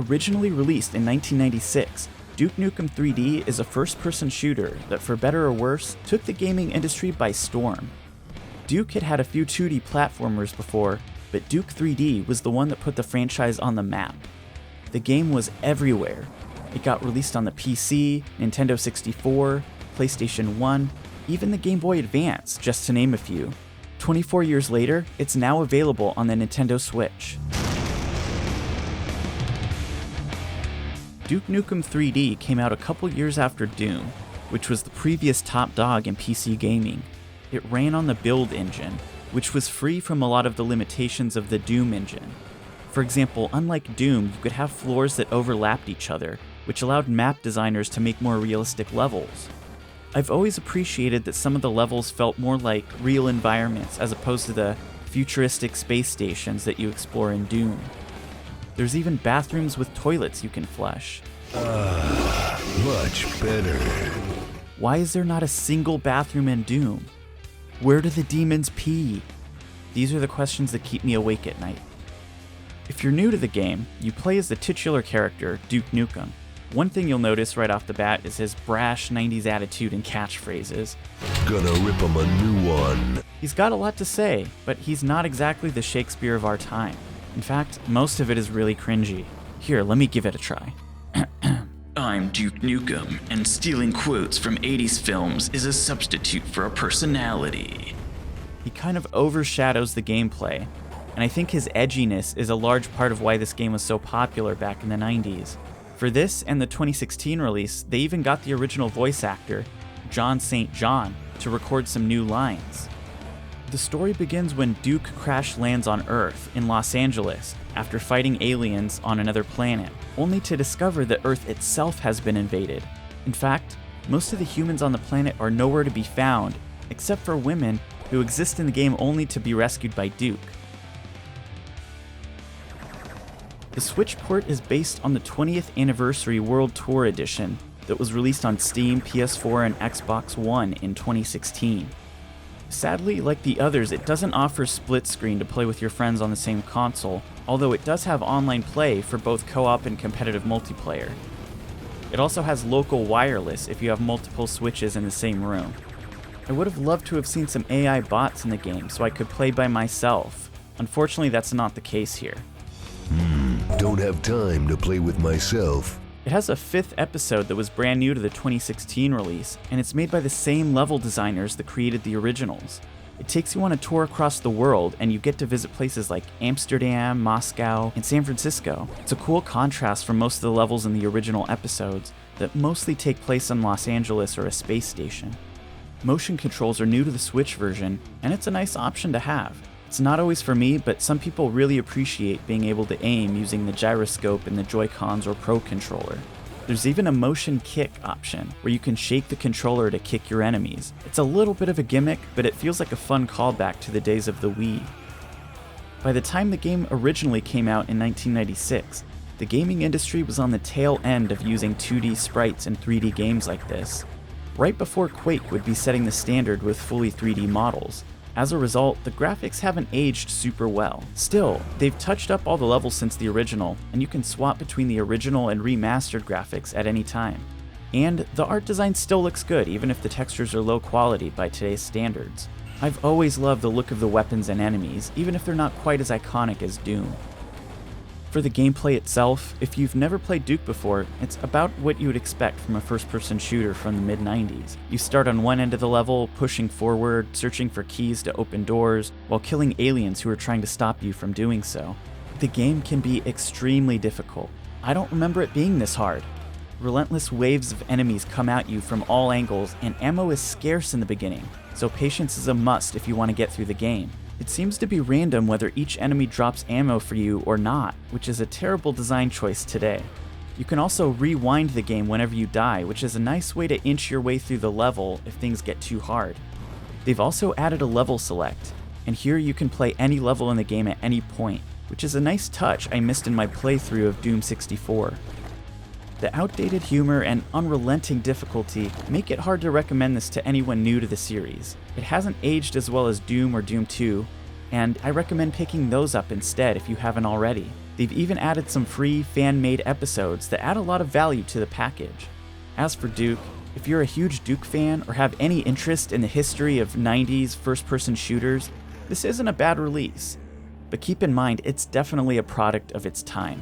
Originally released in 1996, Duke Nukem 3D is a first-person shooter that, for better or worse, took the gaming industry by storm. Duke had had a few 2D platformers before, but Duke 3D was the one that put the franchise on the map. The game was everywhere. It got released on the PC, Nintendo 64, PlayStation 1, even the Game Boy Advance, just to name a few. 24 years later, it's now available on the Nintendo Switch. Duke Nukem 3D came out a couple years after Doom, which was the previous top dog in PC gaming. It ran on the Build engine, which was free from a lot of the limitations of the Doom engine. For example, unlike Doom, you could have floors that overlapped each other, which allowed map designers to make more realistic levels. I've always appreciated that some of the levels felt more like real environments as opposed to the futuristic space stations that you explore in Doom. There's even bathrooms with toilets you can flush. Much better. Why is there not a single bathroom in Doom? Where do the demons pee? These are the questions that keep me awake at night. If you're new to the game, you play as the titular character, Duke Nukem. One thing you'll notice right off the bat is his brash 90s attitude and catchphrases. Gonna rip him a new one. He's got a lot to say, but he's not exactly the Shakespeare of our time. In fact, most of it is really cringy. Here, let me give it a try. I'm Duke Nukem, and stealing quotes from 80s films is a substitute for a personality. He kind of overshadows the gameplay, and I think his edginess is a large part of why this game was so popular back in the 90s. For this and the 2016 release, they even got the original voice actor, John St. John, to record some new lines. The story begins when Duke crash lands on Earth in Los Angeles after fighting aliens on another planet, only to discover that Earth itself has been invaded. In fact, most of the humans on the planet are nowhere to be found, except for women who exist in the game only to be rescued by Duke. The Switch port is based on the 20th Anniversary World Tour Edition that was released on Steam, PS4, and Xbox One in 2016. Sadly, like the others, it doesn't offer split screen to play with your friends on the same console, although it does have online play for both co-op and competitive multiplayer. It also has local wireless if you have multiple Switches in the same room. I would have loved to have seen some AI bots in the game so I could play by myself. Unfortunately, that's not the case here. Don't have time to play with myself. It has a 5th episode that was brand new to the 2016 release, and it's made by the same level designers that created the originals. It takes you on a tour across the world, and you get to visit places like Amsterdam, Moscow, and San Francisco. It's a cool contrast from most of the levels in the original episodes that mostly take place in Los Angeles or a space station. Motion controls are new to the Switch version, and it's a nice option to have. It's not always for me, but some people really appreciate being able to aim using the gyroscope in the Joy-Cons or Pro Controller. There's even a motion kick option, where you can shake the controller to kick your enemies. It's a little bit of a gimmick, but it feels like a fun callback to the days of the Wii. By the time the game originally came out in 1996, the gaming industry was on the tail end of using 2D sprites in 3D games like this, right before Quake would be setting the standard with fully 3D models. As a result, the graphics haven't aged super well. Still, they've touched up all the levels since the original, and you can swap between the original and remastered graphics at any time. And the art design still looks good, even if the textures are low quality by today's standards. I've always loved the look of the weapons and enemies, even if they're not quite as iconic as Doom. For the gameplay itself, if you've never played Duke before, it's about what you would expect from a first-person shooter from the mid-90s. You start on one end of the level, pushing forward, searching for keys to open doors, while killing aliens who are trying to stop you from doing so. The game can be extremely difficult. I don't remember it being this hard. Relentless waves of enemies come at you from all angles, and ammo is scarce in the beginning, so patience is a must if you want to get through the game. It seems to be random whether each enemy drops ammo for you or not, which is a terrible design choice today. You can also rewind the game whenever you die, which is a nice way to inch your way through the level if things get too hard. They've also added a level select, and here you can play any level in the game at any point, which is a nice touch I missed in my playthrough of Doom 64. The outdated humor and unrelenting difficulty make it hard to recommend this to anyone new to the series. It hasn't aged as well as Doom or Doom 2, and I recommend picking those up instead if you haven't already. They've even added some free fan-made episodes that add a lot of value to the package. As for Duke, if you're a huge Duke fan or have any interest in the history of 90s first-person shooters, this isn't a bad release. But keep in mind, it's definitely a product of its time.